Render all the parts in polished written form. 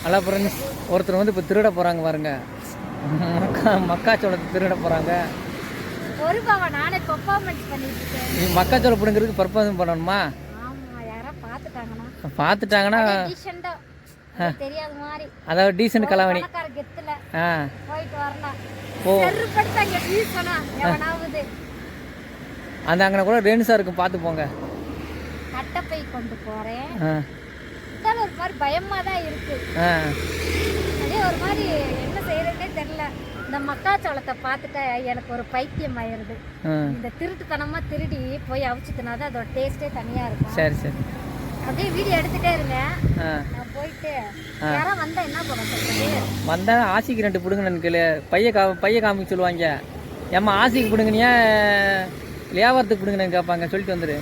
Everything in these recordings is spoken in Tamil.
ஹலோ ஃப்ரெண்ட்ஸ், ஒருத்தர் வந்து இப்போ திருட போகிறாங்க பாருங்க. மக்காச்சோளத்தை திருட போகிறாங்க. ஒரு பாவா நானே பெர்ஃபார்மன்ஸ் பண்ணிட்டு இருக்கேன். நீ மக்காச்சோளம் பிடுங்கிறதுக்கு பர்ஃபார்மன்ஸ் பண்ணணுமா? ஆமா, யாரா பார்த்துட்டாங்கன்னா டீசெண்டா தெரியாத மாதிரி, அதாவது டீசென்ட் கலாவணி கெத்துல ஆ போயிட்டு வரலாம். ஓ செருப்படுத்தாங்க ப்ளீஸ் பண்ணா எவனாவது. அந்த அங்கே கூட ரென்ஸாக இருக்கும், பார்த்து போங்க. கட்டப்பை கொண்டு போகிறேன். இதால் ஒரு மாதிரி பயமாக தான் இருக்கு. அதே ஒரு மாதிரி என்ன செய்யறதுனே தெரியல. இந்த மக்காச்சோளத்தை பார்த்துட்டா எனக்கு ஒரு பைத்தியம் ஆயிடுது. இந்த திருட்டுத்தனமாக திருடி போய் அவிச்சுத்தினாதான் அதோட டேஸ்ட்டே தனியாக இருக்கும். சரி சரி, அப்படியே வீடியோ எடுத்துகிட்டே இருங்க. நான் போயிட்டு யாராவது வந்தால் என்ன பண்ண சொல்லுங்க. வந்தால் ஆசிக்கு 2 பிடுங்கன்னு கேளு. பைய காமிக்க சொல்லுவாங்க. ஏம்மா ஆசிக்கு பிடுங்கினியா வியாபாரத்துக்கு பிடுங்கன்னு கேட்பாங்க. சொல்லிட்டு வந்துடு,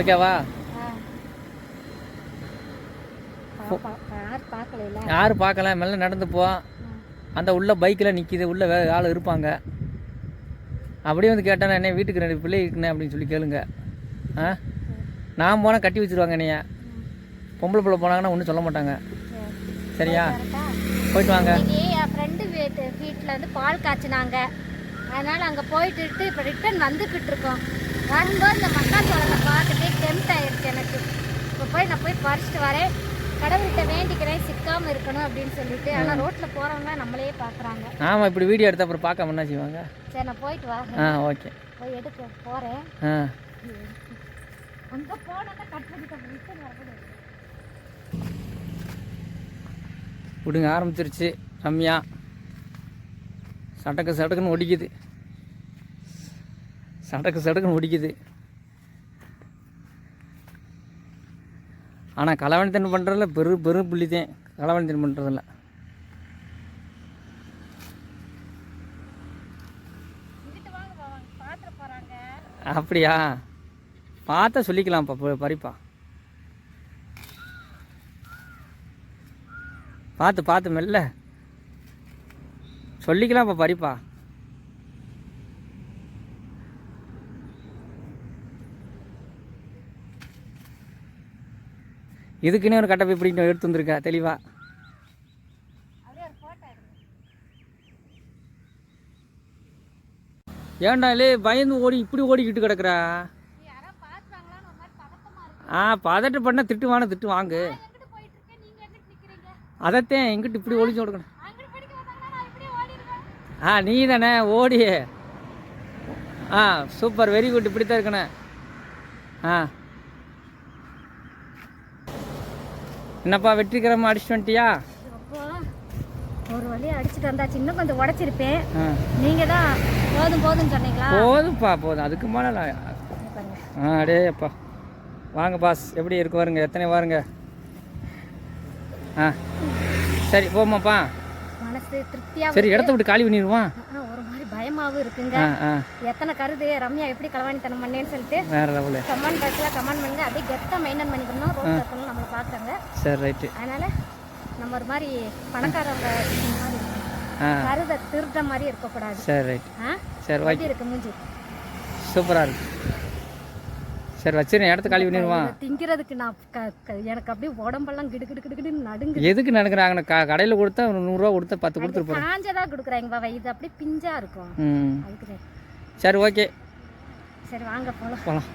ஓகேவா? யாரும் பார்க்கல, மெல்ல நடந்து போ. அந்த உள்ள பைக்கில் நிற்கிது, உள்ள ஆள் இருப்பாங்க. அப்படியே வந்து கேட்டானா என்ன வீட்டுக்கு 2 பிள்ளை இருக்குண்ணே அப்படின்னு சொல்லி கேளுங்க. நான் போனால் கட்டி வச்சுருவாங்க. என்னைய பொம்பளை பிள்ளை போனாங்கன்னா ஒன்றும் சொல்ல மாட்டாங்க. சரியா, போயிட்டு வாங்க. என் ஃப்ரெண்டு வீட்டில் வந்து பால் காய்ச்சினாங்க. அதனால் அங்கே போயிட்டு இப்போ ரிட்டர்ன் வந்துக்கிட்டு இருக்கோம். வரும்போது இந்த மக்காச்சோளத்தை பார்த்துட்டு டெம்ட் ஆயிடுச்சு எனக்கு. இப்போ நான் போய் பறிச்சுட்டு வரேன். கடவுள்கிட்ட வேண்டிக்கிறேன் சிக்காமல் இருக்கணும் அப்படின்னு சொல்லிட்டு. ஆனால் ரோட்டில் போகிறவங்க நம்மளையே பார்க்குறாங்க. ஆமாம், இப்படி வீடியோ எடுத்த அப்புறம் பார்க்காம என்ன செய்வாங்க? சரி, நான் போயிட்டு வரேன். ஓகே, போய் எடுக்க போகிறேன். அங்கே போனால் கட் பண்ணிட்டு ரிட்டர்ன் வரக்கூடாது. விடுங்க, ஆரம்பிச்சிருச்சு. ரம்யா சடக்குன்னு ஒடிக்குது. சடக்குன்னு ஒடிக்குது. ஆனால் களவாணித்தனம் பண்ணுறதில்ல, பெரும் புள்ளித்தேன். களவாணித்தனம் பண்ணுறதில்ல. அப்படியா? பார்த்தா சொல்லிக்கலாம்ப்பா, பறிப்பா. பார்த்து மெல்ல சொல்லிக்கலாம்ப்பா, பறிப்பா. இதுக்குன்னே ஒரு கட்டப்பை இப்படி எடுத்து வந்துருக்கா தெளிவா. ஏன்டா இல்லை பயந்து இப்படி ஓடிக்கிட்டு கிடக்குறா? பதட்டு பண்ண திட்டு வாங்கு. அதைத்தேன் எங்கிட்ட இப்படி ஒளிஞ்சு கொடுக்கணும். நீ தானே ஓடி. Super, very good. இப்படித்தான் இருக்கணும். என்னப்பா வெற்றிகரமாக அடிச்சுட்டு வந்துட்டியா? ஒரு வழியாக அடிச்சுட்டு வந்தாச்சு. இன்னும் கொஞ்சம் உடச்சிருப்பேன். நீங்கள் தான் போதும்னு சொன்னீங்களா? போதும். அதுக்கு மேலே அடே அப்பா. வாங்க பாஸ், எப்படி இருக்கு பாருங்க. எத்தனை பாருங்க. சரி போமாப்பா. மனசு திருப்தியாக. சரி, இடத்த விட்டு காலி பண்ணிடுவான். ஒரு மாதிரி பயமாகவும் இருக்குங்க. எத்தனை கருது ரம்யா எப்படி களவாணித்தனம் பண்ணேன்னு சொல்லிட்டு வேற லெவலு கமெண்ட் பாக்ஸில் கமெண்ட் பண்ணுங்க. அப்படியே கெத்தாக மெயின்டைன் பண்ணிக்கணும். ரோட்டில் இருக்கணும், நம்மளை பார்க்குறாங்க. சரி, ரைட்டு. அதனால நம்ம ஒரு மாதிரி பணக்காரங்க மாதிரி கருதை திருட்ட மாதிரி இருக்கக்கூடாது. சரி, ரைட். சரி, ஓகே. இருக்கு மூஞ்சி சூப்பராக இருக்கு. சரி, வச்சிரு. இடத்த காலி பண்ணிடுவான். திங்கிறதுக்கு நான் எனக்கு அப்படியே உடம்பெல்லாம் கிடுக்கிடுன்னு நடுங்கு. எதுக்கு நடக்குறாங்க? கடையில் கொடுத்தா 100 ரூபா கொடுத்தா 10 கொடுத்துருப்போம். காஞ்சதா கொடுக்குறாங்க பாபா. இது அப்படியே பிஞ்சா இருக்கும். சரி, ஓகே. சரி, வாங்க போகலாம்.